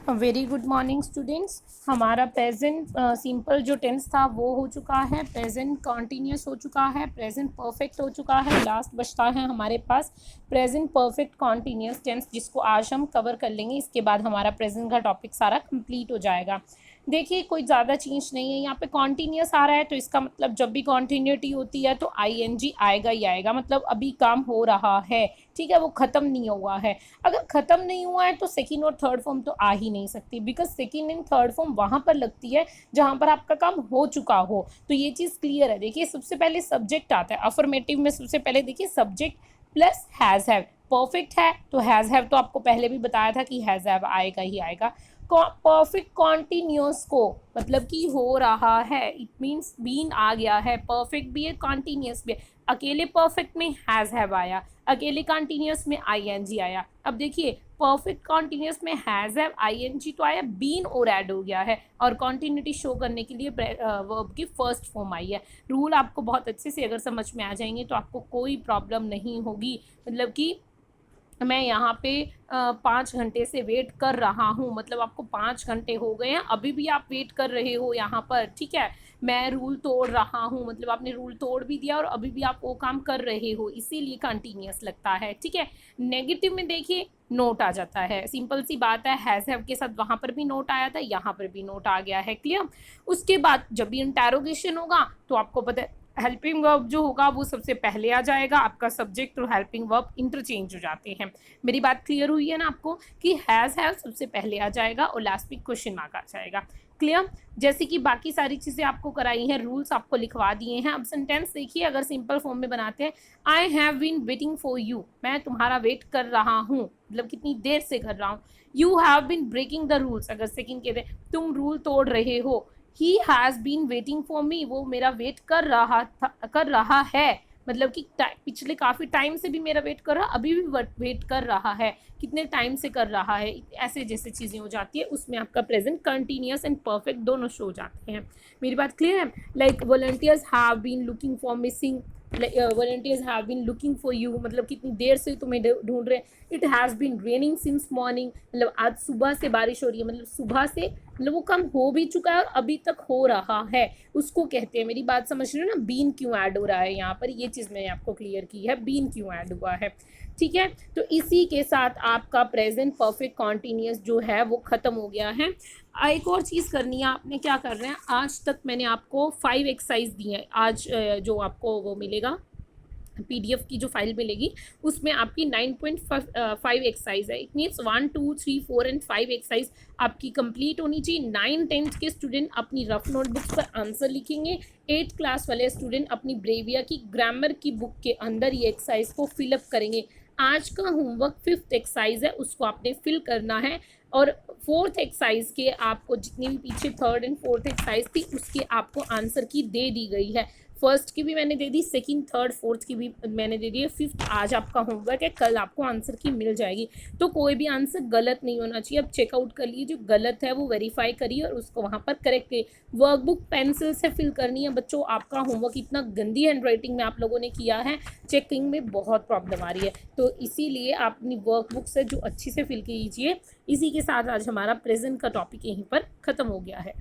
Very good morning students. हमारा present simple जो tense था वो हो चुका है, प्रेजेंट कॉन्टीन्यूस हो चुका है, प्रेजेंट परफेक्ट हो चुका है। लास्ट बचता है हमारे पास प्रेजेंट परफेक्ट कॉन्टीन्यूस टेंस, जिसको आज हम कवर कर लेंगे। इसके बाद हमारा प्रेजेंट का टॉपिक सारा कंप्लीट हो जाएगा। देखिए कोई ज़्यादा चेंज नहीं है यहाँ पे, कॉन्टीन्यूस आ रहा है तो इसका मतलब जब भी कॉन्टीन्यूटी होती है तो आईएनजी आएगा ही आएगा, मतलब अभी काम हो रहा है, ठीक है, वो ख़त्म नहीं हुआ है। अगर ख़त्म नहीं हुआ है तो सेकंड और थर्ड फॉर्म तो आ ही नहीं सकती, because second and third form वहाँ पर लगती है जहाँ पर आपका काम हो चुका हो। तो ये चीज़ क्लियर है। देखिए सबसे पहले सब्जेक्ट आता है अफर्मेटिव में, सबसे पहले देखिए subject plus has have. Perfect है तो हैज़ हैव तो आपको पहले भी बताया था कि हैज़ हैव आएगा ही आएगा। परफेक्ट कॉन्टिन्यूस को मतलब कि हो रहा है, इट मीन्स बीन आ गया है। परफेक्ट भी है, कॉन्टिन्यूस भी है। अकेले परफेक्ट में हैज़ हैव आया, अकेले कॉन्टिन्यूस में आईएनजी आया। अब देखिए परफेक्ट कॉन्टिन्यूस में हैज़ हैव आईएनजी तो आया, बीन और ऐड हो गया है, और कॉन्टिन्यूटी शो करने के लिए वर्ब की फर्स्ट फॉर्म आई है। रूल आपको बहुत अच्छे से अगर समझ में आ जाएंगे तो आपको कोई प्रॉब्लम नहीं होगी। मतलब कि मैं यहाँ पे 5 घंटे से वेट कर रहा हूँ, मतलब आपको 5 घंटे हो गए हैं, अभी भी आप वेट कर रहे हो यहाँ पर, ठीक है। मैं रूल तोड़ रहा हूँ, मतलब आपने रूल तोड़ भी दिया और अभी भी आप वो काम कर रहे हो, इसीलिए कंटिन्यूस लगता है, ठीक है। नेगेटिव में देखिए नोट आ जाता है, सिंपल सी बात है। हैज़ हैव के साथ वहाँ पर भी नोट आया था, यहाँ पर भी नोट आ गया है, क्लियर। उसके बाद जब भी इंटैरोगेशन होगा तो आपको पता है हेल्पिंग वर्ब जो होगा वो सबसे पहले आ जाएगा। आपका सब्जेक्ट और हेल्पिंग वर्ब इंटरचेंज हो जाते हैं। मेरी बात क्लियर हुई है ना आपको, कि हैज़ हैव सबसे पहले आ जाएगा और लास्ट में क्वेश्चन मार्क आ जाएगा, क्लियर। जैसे कि बाकी सारी चीज़ें आपको कराई हैं, रूल्स आपको लिखवा दिए हैं। अब सेंटेंस देखिए, अगर सिंपल फॉर्म में बनाते हैं, I have been waiting for you, मैं तुम्हारा वेट कर रहा हूँ, मतलब कितनी देर से कर रहा हूँ। You have been breaking the rules, अगर सेकंड कहते हैं तुम रूल तोड़ रहे हो। He has been waiting for me, वो मेरा वेट कर रहा है, मतलब कि पिछले काफ़ी टाइम से भी मेरा वेट कर रहा, अभी भी वेट कर रहा है, कितने टाइम से कर रहा है, ऐसे जैसे चीज़ें हो जाती है, उसमें आपका प्रेजेंट कंटिन्यूस एंड परफेक्ट दोनों शो हो जाते हैं। मेरी बात क्लियर है। Like volunteers have been looking for missing, volunteers have been looking for you, मतलब कितनी देर से तुम्हें ढूंढ रहे हैं। It has been raining since morning, मतलब आज सुबह से बारिश हो रही है, मतलब सुबह से, मतलब वो काम हो भी चुका है और अभी तक हो रहा है, उसको कहते हैं। मेरी बात समझ रहे हो ना, बीन क्यों ऐड हो रहा है यहाँ पर, ये चीज़ मैंने आपको क्लियर की है, बीन क्यों ऐड हुआ है, ठीक है। तो इसी के साथ आपका प्रेजेंट परफेक्ट कॉन्टिन्यूस जो है वो ख़त्म हो गया है। एक और चीज़ करनी है आपने, क्या कर रहे हैं, आज तक मैंने आपको 5 एक्सरसाइज दी हैं। आज जो आपको वो मिलेगा पीडीएफ की जो फाइल मिलेगी, उसमें आपकी 9.5 एक्सरसाइज है। इट मीन्स 1 2 3 4 एंड 5 एक्सरसाइज आपकी कंप्लीट होनी चाहिए। 9th-10th के स्टूडेंट अपनी रफ नोटबुक्स पर आंसर लिखेंगे। 8th क्लास वाले स्टूडेंट अपनी ब्रेविया की ग्रामर की बुक के अंदर ये एक्सरसाइज को फिलअप करेंगे। आज का होमवर्क 5th एक्सरसाइज है, उसको आपने फिल करना है। और 4th एक्सरसाइज के आपको जितनी भी पीछे 3rd एंड 4th एक्सरसाइज थी उसके आपको आंसर की दे दी गई है। फर्स्ट की भी मैंने दे दी, सेकंड, थर्ड, फोर्थ की भी मैंने दे दी है। 5th आज आपका होमवर्क है, कल आपको आंसर की मिल जाएगी। तो कोई भी आंसर गलत नहीं होना चाहिए। अब चेकआउट कर लीजिए, जो गलत है वो वेरीफाई करिए और उसको वहाँ पर करेक्ट करिए। वर्कबुक पेंसिल से फिल करनी है बच्चों। आपका होमवर्क इतना गंदी हैंड राइटिंग में आप लोगों ने किया है, चेकिंग में बहुत प्रॉब्लम आ रही है, तो इसीलिए आप अपनी वर्कबुक से जो अच्छी से फिल कीजिए। इसी के साथ आज हमारा प्रेजेंट का टॉपिक यहीं पर ख़त्म हो गया है।